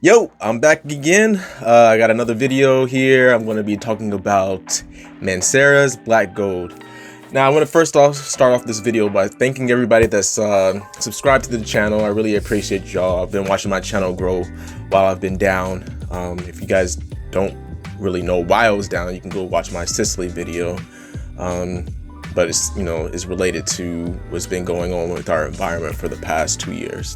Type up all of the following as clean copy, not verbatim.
Yo, I'm back again. I got another video here. I'm going to be talking about Mancera's Black Gold. Now, I want to start off this video by thanking everybody that's subscribed to the channel. I really appreciate y'all. I've been watching my channel grow while I've been down. If you guys don't really know why I was down, you can go watch my Sicily video. But it's related to what's been going on with our environment for the past 2 years.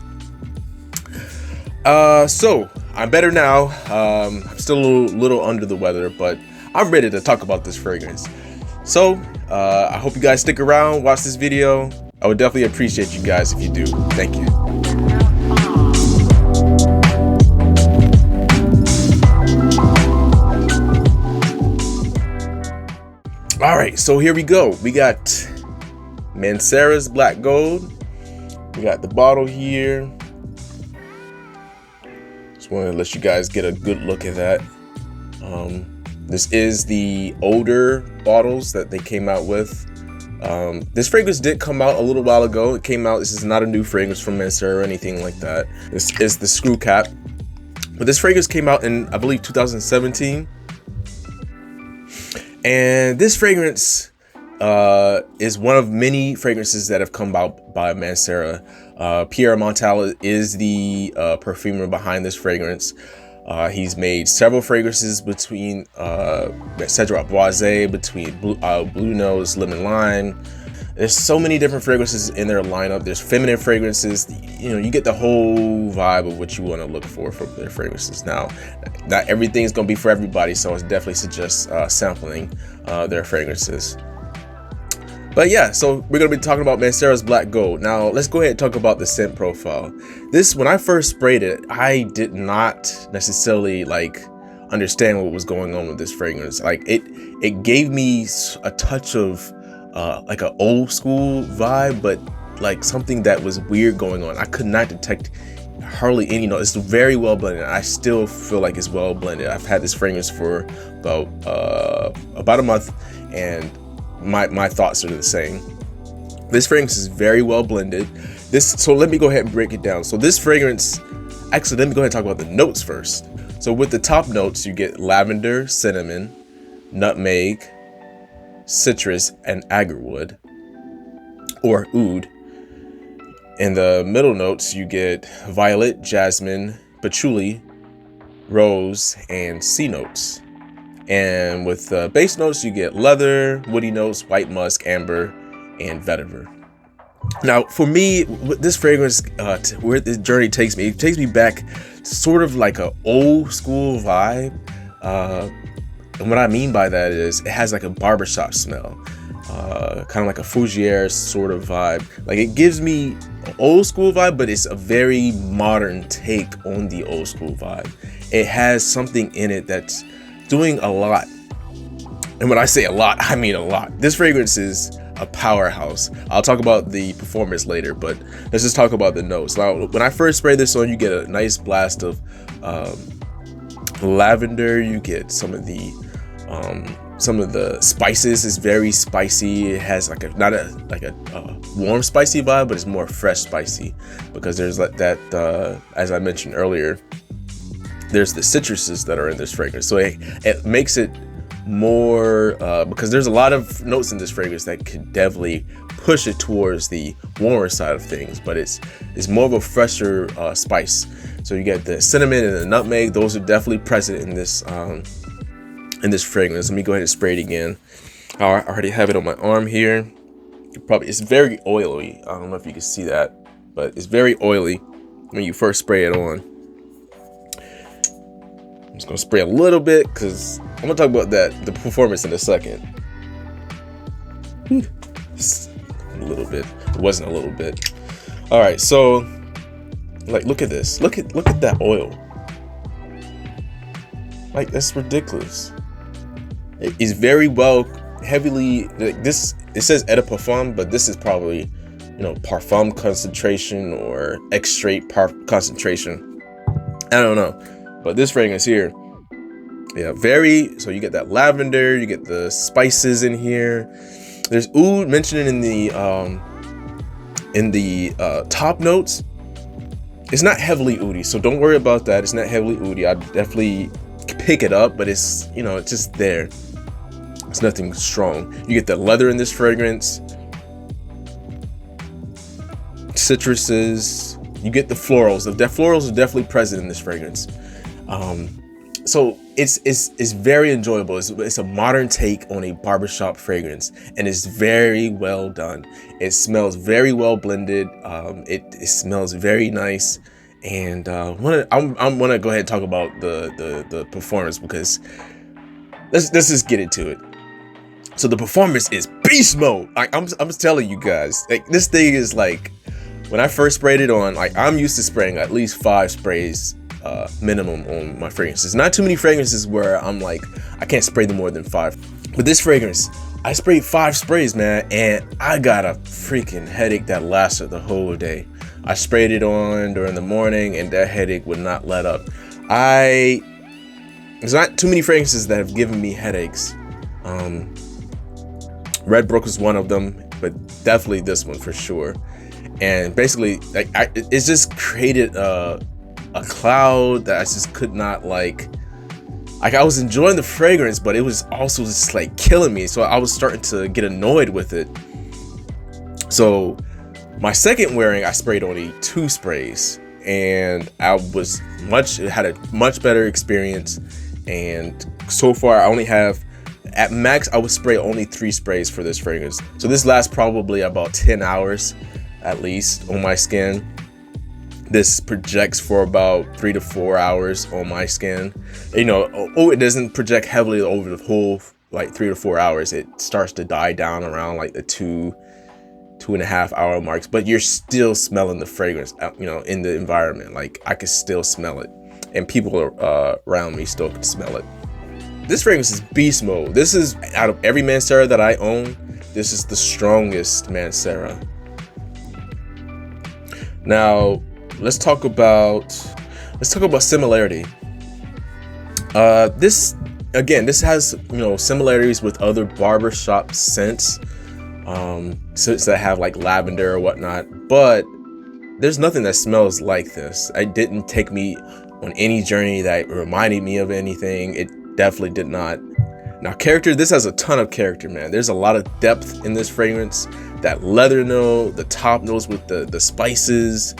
So I'm better now. I'm still a little under the weather, but I'm ready to talk about this fragrance. So I hope you guys stick around, watch this video. I would definitely appreciate you guys if you do. Thank you. All right, so here we go. We got Mancera's Black Gold. We got the bottle here. Just want to let you guys get a good look at that. This is the older bottles that they came out with. This fragrance did come out a little while ago. It came out, this is not a new fragrance from Mancera or anything like that. This is the screw cap. But this fragrance came out in, I believe, 2017. And this fragrance is one of many fragrances that have come out by Mancera. Pierre Montale is the perfumer behind this fragrance. He's made several fragrances between Cedric Boise, between Blue Nose, Lemon Lime. There's so many different fragrances in their lineup. There's feminine fragrances. You get the whole vibe of what you want to look for from their fragrances. Now, not everything's going to be for everybody, so I definitely suggest sampling their fragrances. But yeah, so we're going to be talking about Mancera's Black Gold. Now, let's go ahead and talk about the scent profile. This, when I first sprayed it, I did not necessarily understand what was going on with this fragrance. It gave me a touch of like an old school vibe, but like something that was weird going on. I could not detect hardly any notes. It's very well blended. I still feel like it's well blended. I've had this fragrance for about a month, and my thoughts are the same. This fragrance is very well blended. So let me go ahead and break it down. So this fragrance, actually, let me go ahead and talk about the notes first. So with the top notes, you get lavender, cinnamon, nutmeg, citrus, and agarwood, or oud. In the middle notes, you get violet, jasmine, patchouli, rose, and C notes. And with the base notes, you get leather, woody notes, white musk, amber, and vetiver. Now, for me, with this fragrance, where this journey takes me, it takes me back sort of like an old school vibe. And what I mean by that is it has like a barbershop smell, kind of like a Fougere sort of vibe. Like, it gives me an old school vibe, but it's a very modern take on the old school vibe. It has something in it that's doing a lot. And when I say a lot, I mean a lot. This fragrance is a powerhouse. I'll talk about the performance later, but let's just talk about the notes. Now, when I first spray this on, you get a nice blast of lavender. You get some of the spices. It's very spicy. It has like not a warm spicy vibe, but it's more fresh spicy, because there's like that as I mentioned earlier, there's the citruses that are in this fragrance. So it makes it more, because there's a lot of notes in this fragrance that could definitely push it towards the warmer side of things, but it's more of a fresher spice. So you get the cinnamon and the nutmeg. Those are definitely present in this fragrance. Let me go ahead and spray it again. I already have it on my arm here. It's very oily. I don't know if you can see that, but it's very oily when you first spray it on. I'm just gonna spray a little bit because I'm gonna talk about the performance in a second. Just a little bit. It wasn't a little bit. All right, so look at this. Look at that oil. Like, that's ridiculous. It's very well heavily this. It says eau de parfum, but this is probably parfum concentration or extrait concentration. I don't know, but this fragrance here, yeah, so you get that lavender, you get the spices in here. There's oud mentioned in the top notes. It's not heavily oudy, so don't worry about that. It's not heavily oudy. I definitely pick it up, but it's, you know, it's just there. It's nothing strong. You get the leather in this fragrance, citruses, you get the florals. The florals are definitely present in this fragrance. So it's very enjoyable. It's a modern take on a barbershop fragrance, and it's very well done. It smells very well blended. It smells very nice. And I'm gonna go ahead and talk about the performance, because let's just get into it. So the performance is beast mode. I'm telling you guys, like, this thing is like, when I first sprayed it on, like, I'm used to spraying at least 5 sprays minimum on my fragrances. Not too many fragrances where I'm like, I can't spray them more than 5. But this fragrance, I sprayed 5 sprays, man, and I got a freaking headache that lasted the whole day. I sprayed it on during the morning, and that headache would not let up. There's not too many fragrances that have given me headaches. Red Brook was one of them, but definitely this one for sure. And basically, like, it's just created a cloud that I just could not like I was enjoying the fragrance, but it was also just like killing me. So I was starting to get annoyed with it. So my second wearing, I sprayed only 2 sprays, and I had a much better experience. And so far I only have, at max, I would spray only 3 sprays for this fragrance. So this lasts probably about 10 hours at least on my skin. This projects for about 3 to 4 hours on my skin. You know, it doesn't project heavily over the whole like 3 to 4 hours. It starts to die down around like the 2.5 hour marks, but you're still smelling the fragrance, you know, in the environment. Like, I could still smell it, and people around me still could smell it. This fragrance is beast mode. This is, out of every Mancera that I own, this is the strongest Mancera. Now, let's talk about similarity. This has, you know, similarities with other barbershop scents, scents that have like lavender or whatnot, but there's nothing that smells like this. It didn't take me on any journey that reminded me of anything. It definitely did not. Now, character, this has a ton of character, man. There's a lot of depth in this fragrance. That leather note, the top notes with the spices,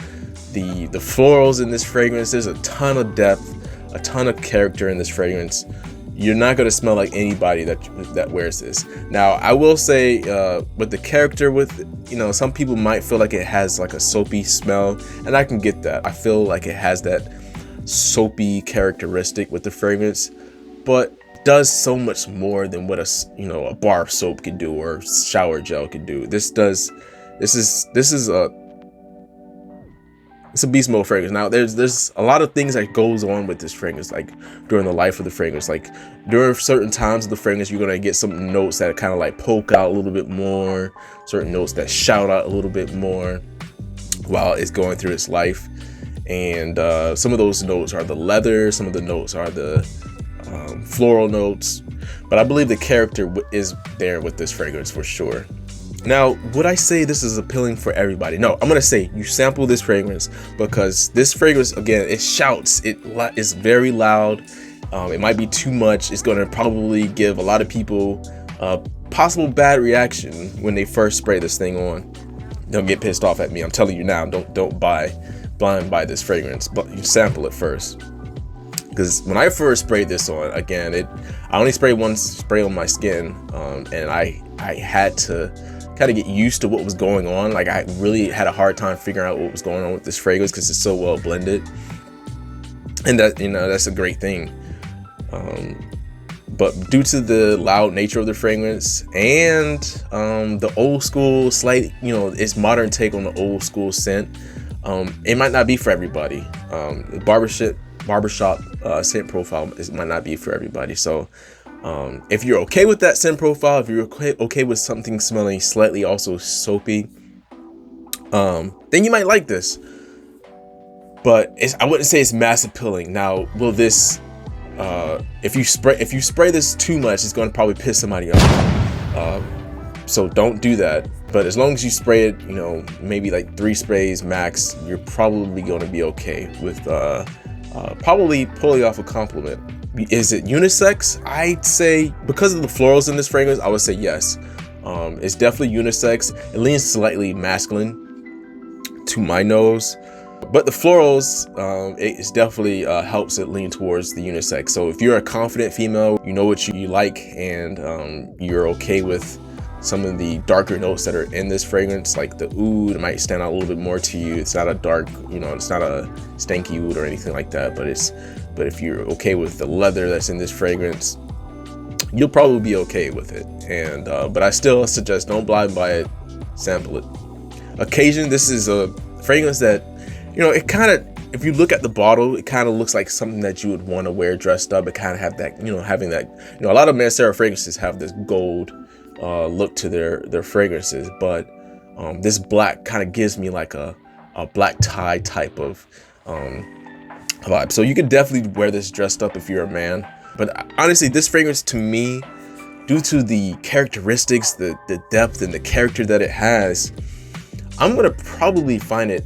the florals in this fragrance. There's a ton of depth, a ton of character in this fragrance. You're not going to smell like anybody that wears this. Now, I will say, with the character, with, you know, some people might feel like it has like a soapy smell, and I can get that. I feel like it has that soapy characteristic with the fragrance, but does so much more than what a bar soap could do or shower gel could do. This is it's a beast mode fragrance. Now, there's a lot of things that goes on with this fragrance, like during the life of the fragrance. Like, during certain times of the fragrance, you're gonna get some notes that kind of like poke out a little bit more, certain notes that shout out a little bit more while it's going through its life. And some of those notes are the leather, some of the notes are the floral notes, but I believe the character is there with this fragrance for sure. Now, would I say this is appealing for everybody? No, I'm gonna say you sample this fragrance, because this fragrance, again, it shouts. It is very loud. It might be too much. It's gonna probably give a lot of people a possible bad reaction when they first spray this thing on. They'll get pissed off at me. I'm telling you now. Don't blind buy this fragrance, but you sample it first. Because when I first sprayed this on, again, I only sprayed one spray on my skin, and I had to kind of get used to what was going on. Like, I really had a hard time figuring out what was going on with this fragrance, because it's so well blended, and that, you know, that's a great thing. But due to the loud nature of the fragrance and the old school slight, you know, its modern take on the old school scent, it might not be for everybody. The barbershop scent profile might not be for everybody. So if you're okay with that scent profile, if you're okay with something smelling slightly also soapy, then you might like this. But I wouldn't say it's mass appealing. Now, will this if you spray this too much, it's going to probably piss somebody off. So don't do that. But as long as you spray it, you know, maybe like 3 sprays max, you're probably going to be okay with probably pulling off a compliment. Is it unisex? I'd say, because of the florals in this fragrance, I would say yes. It's definitely unisex. It leans slightly masculine to my nose, but the florals, it definitely helps it lean towards the unisex. So if you're a confident female, you know what you like, and you're okay with some of the darker notes that are in this fragrance, like the oud, it might stand out a little bit more to you. It's not a dark, you know, it's not a stanky oud or anything like that, but if you're okay with the leather that's in this fragrance, you'll probably be okay with it. And but I still suggest don't blind buy it, sample it. Occasion, this is a fragrance that, you know, it kind of, if you look at the bottle, it kind of looks like something that you would want to wear dressed up. It kind of have that, you know, having that, you know, a lot of Mancera fragrances have this gold look to their fragrances, but this black kind of gives me like a black tie type of vibe. So you can definitely wear this dressed up if you're a man. But honestly, this fragrance to me, due to the characteristics, the depth and the character that it has, I'm gonna probably find it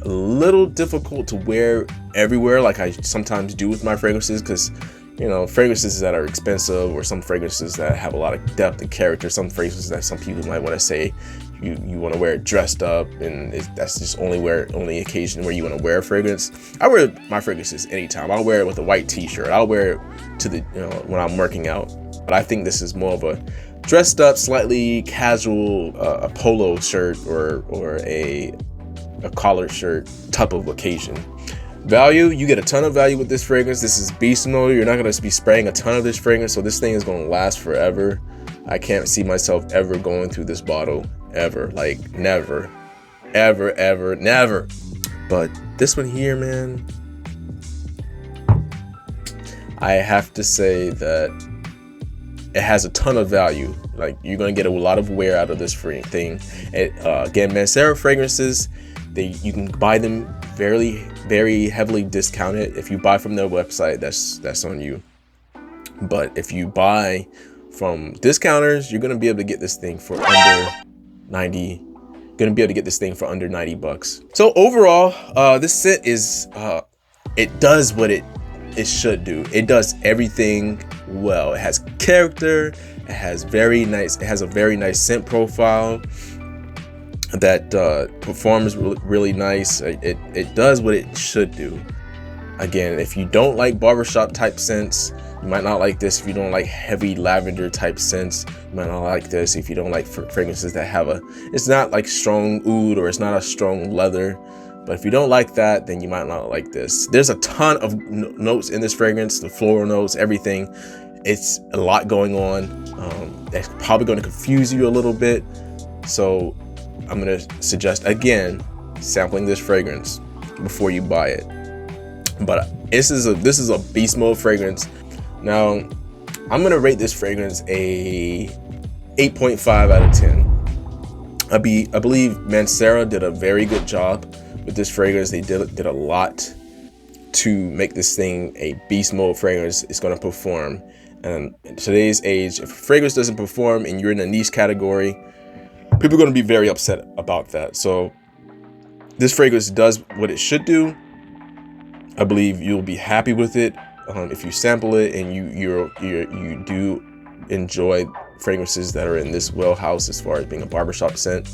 a little difficult to wear everywhere like I sometimes do with my fragrances, because, you know, fragrances that are expensive, or some fragrances that have a lot of depth and character, some fragrances that some people might want to say you want to wear it dressed up, and that's just only occasion where you want to wear a fragrance. I wear my fragrances anytime. I'll wear it with a white t-shirt. I'll wear it to the, you know, when I'm working out. But I think this is more of a dressed up, slightly casual, a polo shirt or a collared shirt type of occasion. Value, you get a ton of value with this fragrance. This is beast mode. You're not going to be spraying a ton of this fragrance, so this thing is going to last forever. I can't see myself ever going through this bottle, ever. Like, never. Ever, never. But this one here, man, I have to say that it has a ton of value. Like, you're going to get a lot of wear out of this thing. Again, Mancera fragrances, you can buy them very, very heavily discounted. If you buy from their website, that's on you. But if you buy from discounters, you're gonna be able to get this thing for under 90. Gonna be able to get this thing for under 90 bucks. So overall, this scent is it does what it should do. It does everything well. It has character. It has a very nice scent profile that performs really nice. It does what it should do. Again, if you don't like barbershop type scents, you might not like this. If you don't like heavy lavender type scents, you might not like this. If you don't like fragrances that have it's not like strong oud, or it's not a strong leather, but if you don't like that, then you might not like this. There's a ton of notes in this fragrance, the floral notes, everything. It's a lot going on. That's probably going to confuse you a little bit. So I'm going to suggest, again, sampling this fragrance before you buy it. But this is a beast mode fragrance. Now, I'm going to rate this fragrance a 8.5 out of 10. I believe Mancera did a very good job with this fragrance. They did a lot to make this thing a beast mode fragrance. It's going to perform. And in today's age, if a fragrance doesn't perform and you're in a niche category, people are going to be very upset about that. So this fragrance does what it should do. I believe you'll be happy with it if you sample it and you do enjoy fragrances that are in this wheelhouse as far as being a barbershop scent.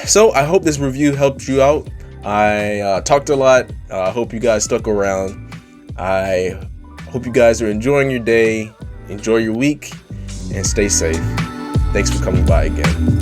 So I hope this review helped you out. I talked a lot. I hope you guys stuck around. I hope you guys are enjoying your day, enjoy your week, and stay safe. Thanks for coming by again.